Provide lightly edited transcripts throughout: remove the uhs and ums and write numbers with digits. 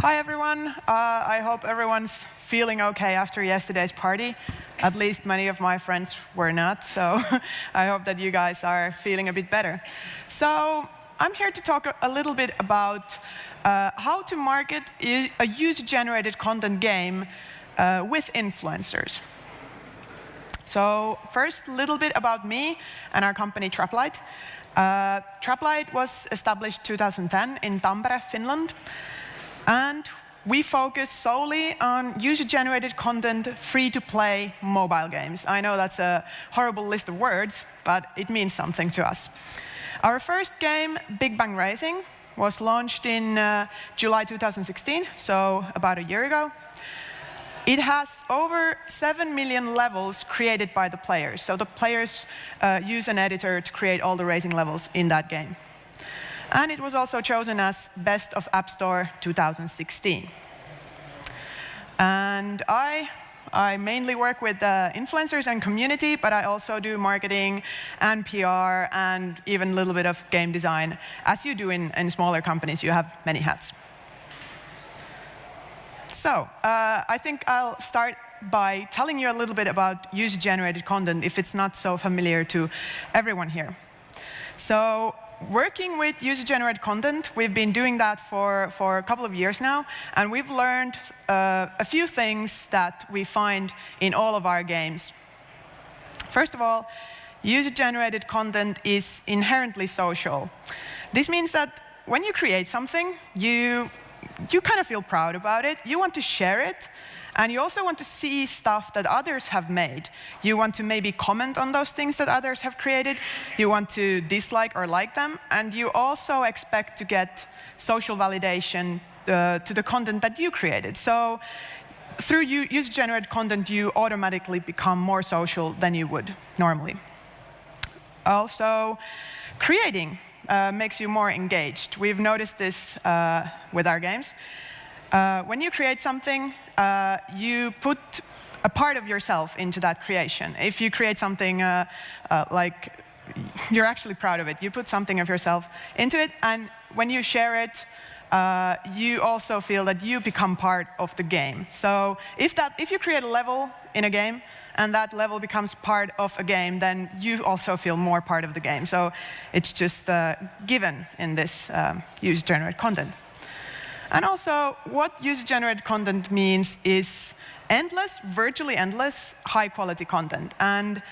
Hi everyone. I hope everyone's feeling okay after yesterday's party. At least many of my friends were not, so I hope that you guys are feeling a bit better. So I'm here to talk a little bit about how to market a user-generated content game with influencers. So first, a little bit about me and our company Traplight. Traplight was established 2010 in Tampere, Finland. And we focus solely on user-generated content, free-to-play mobile games. I know that's a horrible list of words, but it means something to us. Our first game, Big Bang Racing, was launched in July 2016, so about a year ago. It has over 7 million levels created by the players. So the players use an editor to create all the racing levels in that game. And it was also chosen as Best of App Store 2016. And I mainly work with influencers and community, but I also do marketing and PR and even a little bit of game design. As you do in smaller companies, you have many hats. So I think I'll start by telling you a little bit about user-generated content if it's not so familiar to everyone here. So working with user-generated content, we've been doing that for a couple of years now, and we've learned a few things that we find in all of our games. First of all, user-generated content is inherently social. This means that when you create something, you kind of feel proud about it, you want to share it, and you also want to see stuff that others have made. You want to maybe comment on those things that others have created, you want to dislike or like them, and you also expect to get social validation to the content that you created. So through user-generated content, you automatically become more social than you would normally. Also, creating makes you more engaged. We've noticed this with our games. When you create something, you put a part of yourself into that creation. If you create something like you're actually proud of it, you put something of yourself into it, and when you share it, you also feel that you become part of the game. So if you create a level in a game, and that level becomes part of a game, then you also feel more part of the game. So it's just given in this user-generated content. And also, what user-generated content means is endless, virtually endless, high-quality content. And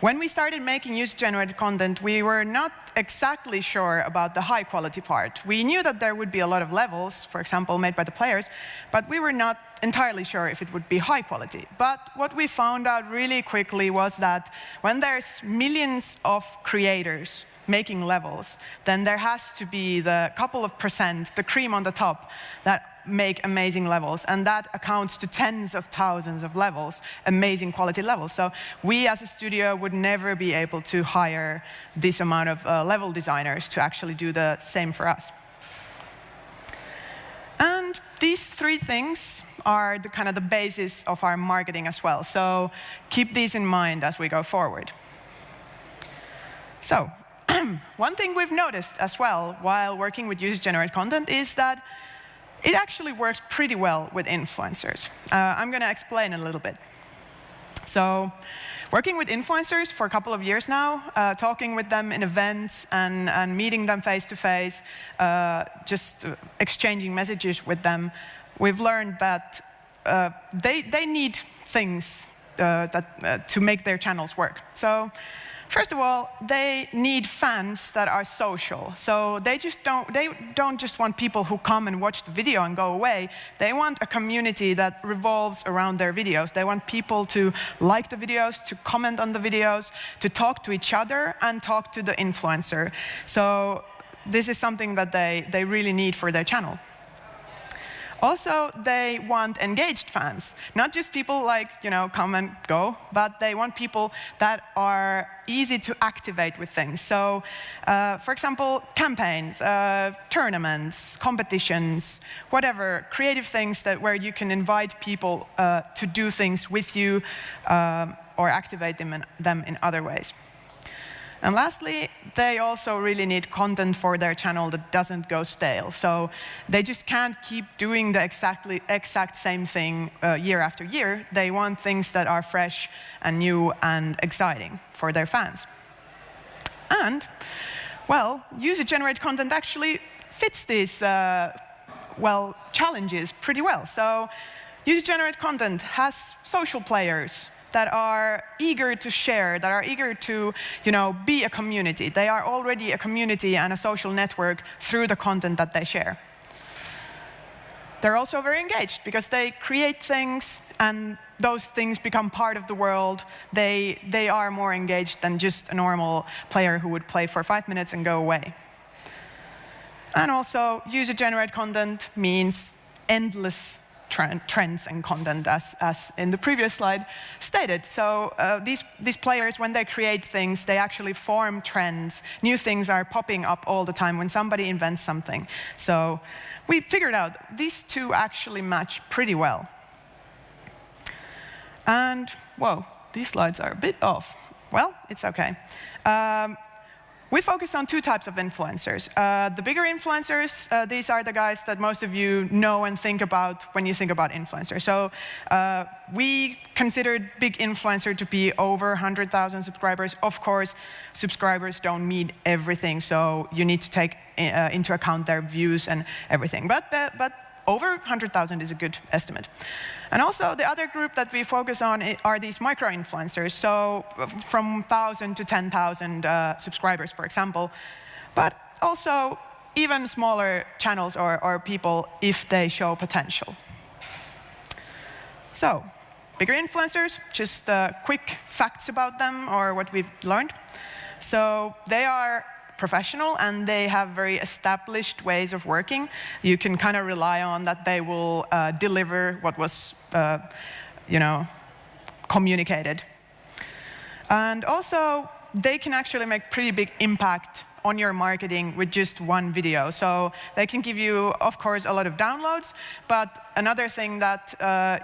when we started making user-generated content, we were not exactly sure about the high-quality part. We knew that there would be a lot of levels, for example, made by the players, but we were not entirely sure if it would be high quality. But what we found out really quickly was that when there's millions of creators making levels, then there has to be the couple of percent, the cream on the top, that make amazing levels, and that accounts to tens of thousands of levels, amazing quality levels. So we as a studio would never be able to hire this amount of level designers to actually do the same for us. And these three things are the kind of the basis of our marketing as well. So keep these in mind as we go forward. So one thing we've noticed as well while working with user-generated content is that it actually works pretty well with influencers. I'm going to explain a little bit. So working with influencers for a couple of years now, talking with them in events and meeting them face-to-face, just exchanging messages with them, we've learned that they need things to make their channels work. So first of all, they need fans that are social. So they don't just want people who come and watch the video and go away. They want a community that revolves around their videos. They want people to like the videos, to comment on the videos, to talk to each other and talk to the influencer. So this is something that they really need for their channel. Also, they want engaged fans, not just people like, come and go, but they want people that are easy to activate with things. So, for example, campaigns, tournaments, competitions, whatever, creative things where you can invite people to do things with you or activate them in other ways. And lastly, they also really need content for their channel that doesn't go stale. So they just can't keep doing the exact same thing year after year. They want things that are fresh and new and exciting for their fans. And, well, user-generated content actually fits these, challenges pretty well. So user-generated content has social players that are eager to share, that are eager to, be a community. They are already a community and a social network through the content that they share. They're also very engaged because they create things and those things become part of the world. They are more engaged than just a normal player who would play for 5 minutes and go away. And also, user-generated content means endless trends and content, as in the previous slide stated. So these players, when they create things, they actually form trends. New things are popping up all the time when somebody invents something. So we figured out these two actually match pretty well. And, whoa, these slides are a bit off. Well, it's okay. We focus on two types of influencers. The bigger influencers, these are the guys that most of you know and think about when you think about influencers. So we considered big influencer to be over 100,000 subscribers. Of course, subscribers don't mean everything, so you need to take into account their views and everything. But over 100,000 is a good estimate. And also, the other group that we focus on are these micro-influencers, so from 1,000 to 10,000 subscribers, for example, but also even smaller channels or people if they show potential. So, bigger influencers, just quick facts about them or what we've learned. So, they are professional and they have very established ways of working. You can kind of rely on that they will deliver what was, communicated. And also, they can actually make pretty big impact on your marketing with just one video. So they can give you, of course, a lot of downloads, but another thing that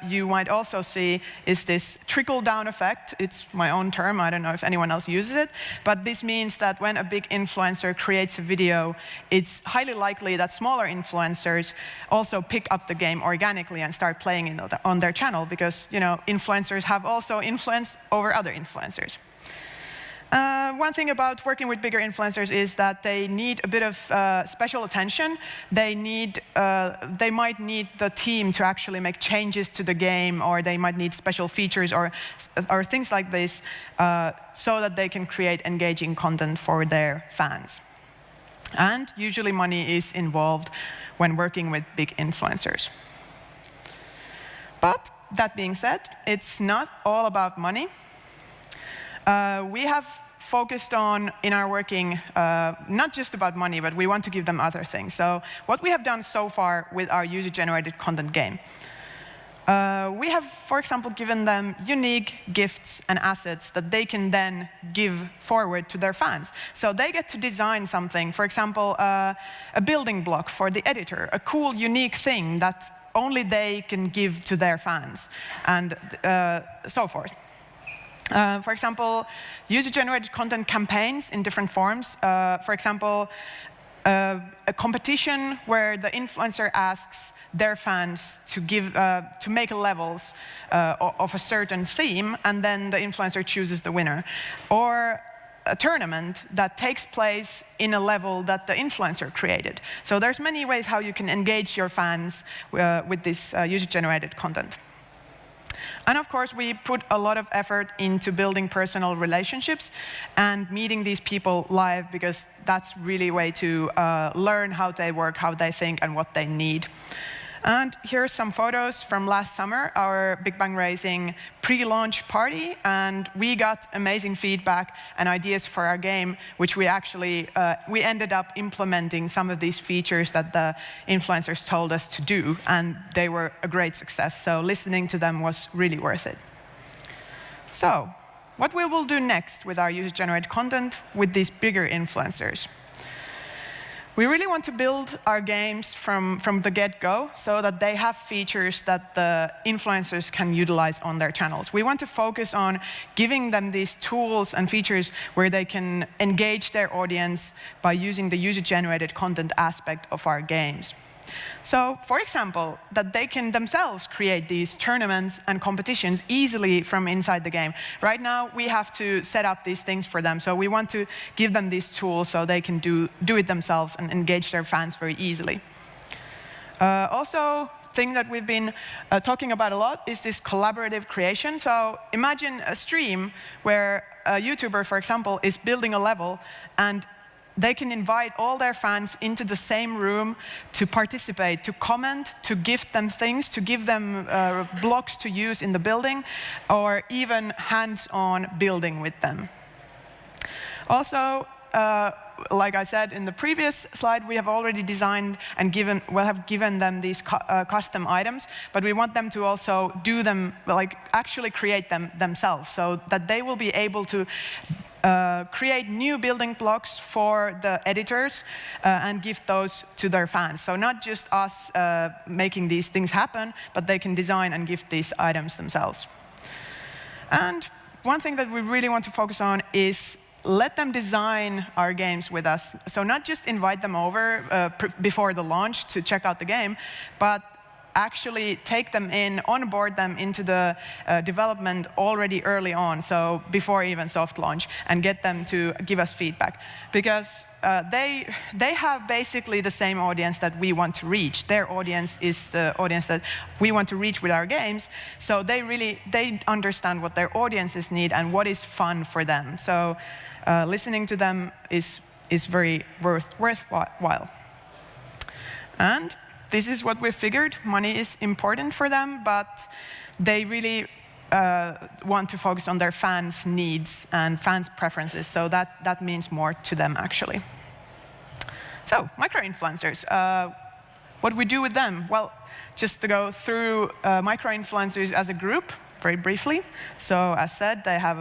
you might also see is this trickle-down effect. It's my own term, I don't know if anyone else uses it, but this means that when a big influencer creates a video, it's highly likely that smaller influencers also pick up the game organically and start playing it on their channel because, influencers have also influence over other influencers. One thing about working with bigger influencers is that they need a bit of special attention. They might need the team to actually make changes to the game, or they might need special features or things like this so that they can create engaging content for their fans. And usually money is involved when working with big influencers. But that being said, it's not all about money. We have focused on, in our working, not just about money, but we want to give them other things. So what we have done so far with our user-generated content game, we have, for example, given them unique gifts and assets that they can then give forward to their fans. So they get to design something, for example, a building block for the editor, a cool, unique thing that only they can give to their fans, and so forth. For example, user-generated content campaigns in different forms. For example, a competition where the influencer asks their fans to make levels of a certain theme, and then the influencer chooses the winner. Or a tournament that takes place in a level that the influencer created. So there's many ways how you can engage your fans with this user-generated content. And of course, we put a lot of effort into building personal relationships and meeting these people live, because that's really a way to learn how they work, how they think, and what they need. And here are some photos from last summer, our Big Bang Racing pre-launch party, and we got amazing feedback and ideas for our game, which we actually, we ended up implementing some of these features that the influencers told us to do, and they were a great success, so listening to them was really worth it. So, what we will do next with our user-generated content with these bigger influencers? We really want to build our games from the get-go so that they have features that the influencers can utilize on their channels. We want to focus on giving them these tools and features where they can engage their audience by using the user-generated content aspect of our games. So, for example, that they can themselves create these tournaments and competitions easily from inside the game. Right now, we have to set up these things for them, so we want to give them these tools so they can do it themselves and engage their fans very easily. Also, thing that we've been talking about a lot is this collaborative creation. So imagine a stream where a YouTuber, for example, is building a level, and they can invite all their fans into the same room to participate, to comment, to gift them things, to give them blocks to use in the building, or even hands-on building with them. Also, like I said in the previous slide, we have already designed and have given them these custom items, but we want them to also do them, like actually create them themselves, so that they will be able to create new building blocks for the editors and give those to their fans. So not just us making these things happen, but they can design and gift these items themselves. And one thing that we really want to focus on is let them design our games with us. So not just invite them over before the launch to check out the game, but actually take them in, onboard them into the development already early on, so before even soft launch, and get them to give us feedback. Because they have basically the same audience that we want to reach. Their audience is the audience that we want to reach with our games, so they understand what their audiences need and what is fun for them. So listening to them is very worthwhile. And this is what we figured. Money is important for them, but they really want to focus on their fans' needs and fans' preferences, so that means more to them, actually. So, micro-influencers. What we do with them? Well, just to go through micro-influencers as a group, very briefly. So, as said, they have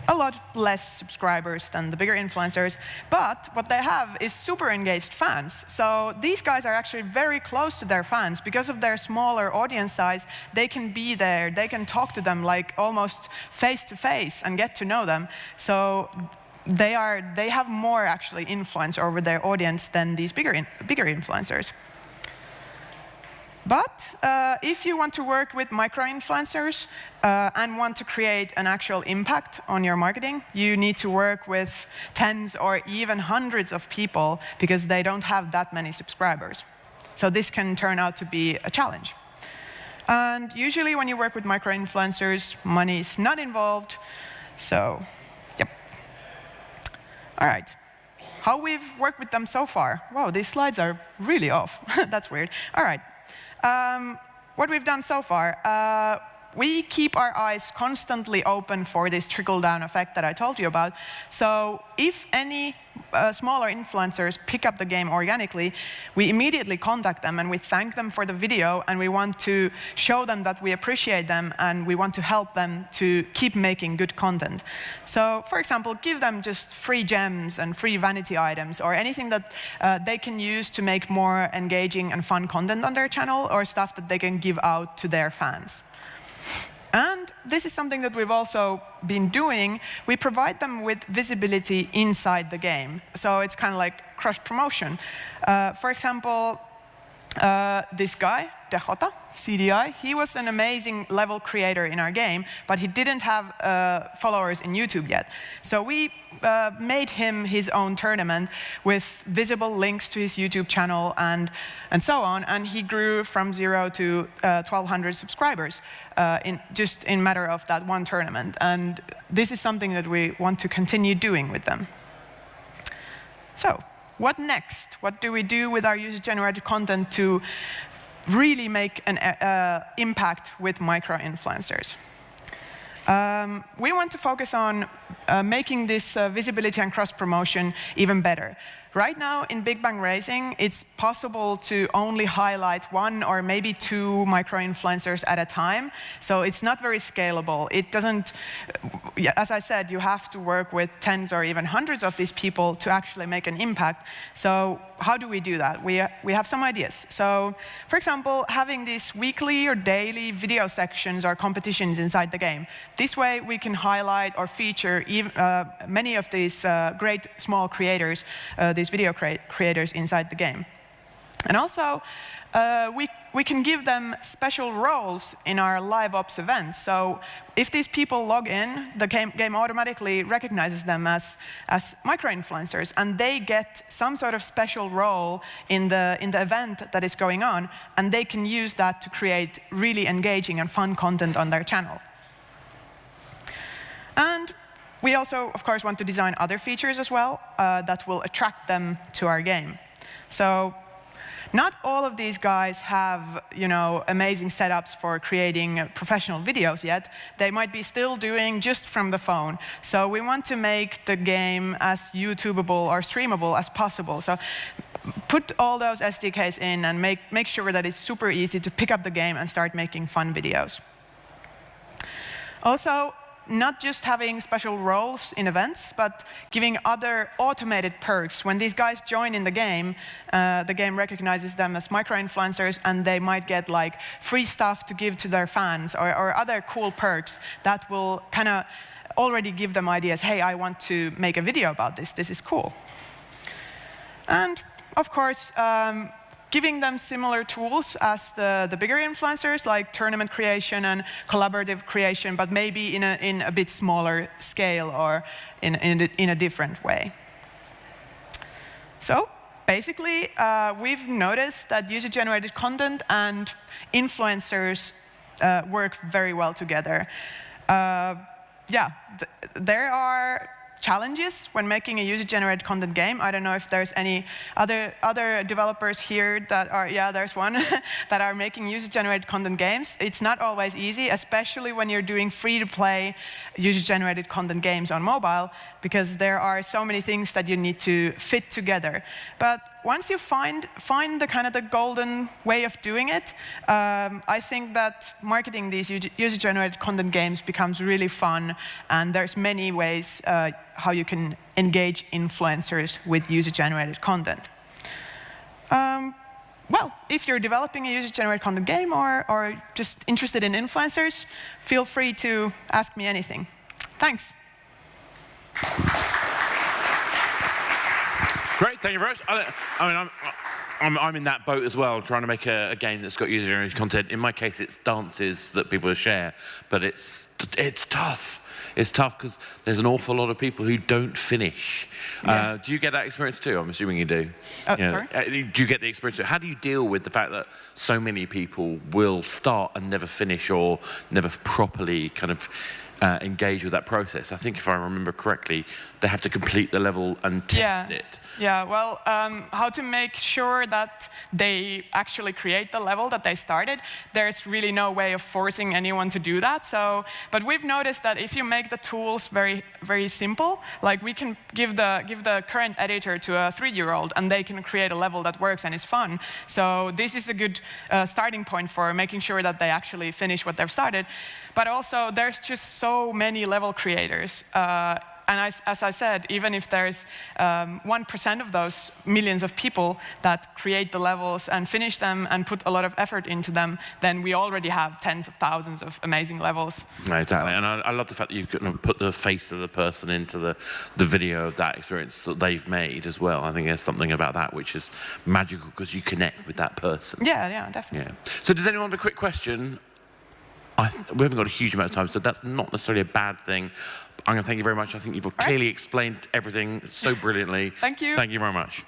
a lot less subscribers than the bigger influencers, but what they have is super engaged fans. So these guys are actually very close to their fans. Because of their smaller audience size, they can be there, they can talk to them like almost face to face and get to know them. So they have more actually influence over their audience than these bigger influencers. But if you want to work with micro-influencers and want to create an actual impact on your marketing, you need to work with tens or even hundreds of people because they don't have that many subscribers. So this can turn out to be a challenge. And usually when you work with micro-influencers, money is not involved. So, yep. All right. How we've worked with them so far. Wow, these slides are really off. That's weird. All right. What we've done so far, we keep our eyes constantly open for this trickle-down effect that I told you about. So if any smaller influencers pick up the game organically, we immediately contact them and we thank them for the video, and we want to show them that we appreciate them and we want to help them to keep making good content. So, for example, give them just free gems and free vanity items or anything that they can use to make more engaging and fun content on their channel, or stuff that they can give out to their fans. And this is something that we've also been doing. We provide them with visibility inside the game. So it's kind of like cross-promotion. For example, this guy, Dehota, CDI, he was an amazing level creator in our game, but he didn't have followers in YouTube yet. So we made him his own tournament with visible links to his YouTube channel and so on, and he grew from 0 to 1,200 subscribers just in matter of that one tournament. And this is something that we want to continue doing with them. So, what next? What do we do with our user-generated content to really make an impact with micro-influencers? We want to focus on making this visibility and cross-promotion even better. Right now, in Big Bang Racing, it's possible to only highlight 1 or maybe 2 micro-influencers at a time, so it's not very scalable. It doesn't, as I said, you have to work with tens or even hundreds of these people to actually make an impact. So how do we do that? We have some ideas. So, for example, having these weekly or daily video sections or competitions inside the game. This way, we can highlight or feature many of these great small creators, these video creators inside the game. And also, we can give them special roles in our live ops events. So if these people log in, the game automatically recognizes them as micro-influencers, and they get some sort of special role in the event that is going on, and they can use that to create really engaging and fun content on their channel. And we also, of course, want to design other features as well that will attract them to our game. So not all of these guys have, amazing setups for creating professional videos yet. They might be still doing just from the phone. So we want to make the game as YouTubeable or streamable as possible. So put all those SDKs in and make sure that it's super easy to pick up the game and start making fun videos. Also, not just having special roles in events, but giving other automated perks. When these guys join in the game recognizes them as micro-influencers, and they might get like free stuff to give to their fans or other cool perks that will kind of already give them ideas. Hey, I want to make a video about this. This is cool. And of course, giving them similar tools as the bigger influencers, like tournament creation and collaborative creation, but maybe in a bit smaller scale or in a different way. So basically, we've noticed that user-generated content and influencers work very well together. There are challenges when making a user-generated content game. I don't know if there's any other developers here that are, there's one, that are making user-generated content games. It's not always easy, especially when you're doing free-to-play user-generated content games on mobile, because there are so many things that you need to fit together. But once you find the kind of the golden way of doing it, I think that marketing these user-generated content games becomes really fun, and there's many ways how you can engage influencers with user-generated content. Well, if you're developing a user-generated content game or just interested in influencers, feel free to ask me anything. Thanks. Great, thank you very much. I'm in that boat as well, trying to make a game that's got user-generated content. In my case, it's dances that people share, but it's tough. It's tough because there's an awful lot of people who don't finish. Yeah. Do you get that experience too? I'm assuming you do. Sorry? Do you get the experience? How do you deal with the fact that so many people will start and never finish, or never properly kind of engage with that process? I think if I remember correctly, they have to complete the level and test it. Yeah, well, how to make sure that they actually create the level that they started, there's really no way of forcing anyone to do that. But we've noticed that if you make the tools very, very simple, like we can give the current editor to a 3-year-old, and they can create a level that works and is fun. So this is a good starting point for making sure that they actually finish what they've started. But also, there's just so many level creators. And as I said, even if there's 1% of those millions of people that create the levels and finish them and put a lot of effort into them, then we already have tens of thousands of amazing levels. No, exactly, and I love the fact that you can put the face of the person into the video of that experience that they've made as well. I think there's something about that which is magical because you connect with that person. Yeah, definitely. Yeah. So does anyone have a quick question? We haven't got a huge amount of time, so that's not necessarily a bad thing. I'm going to thank you very much. I think you've clearly explained everything so brilliantly. Thank you. Thank you very much.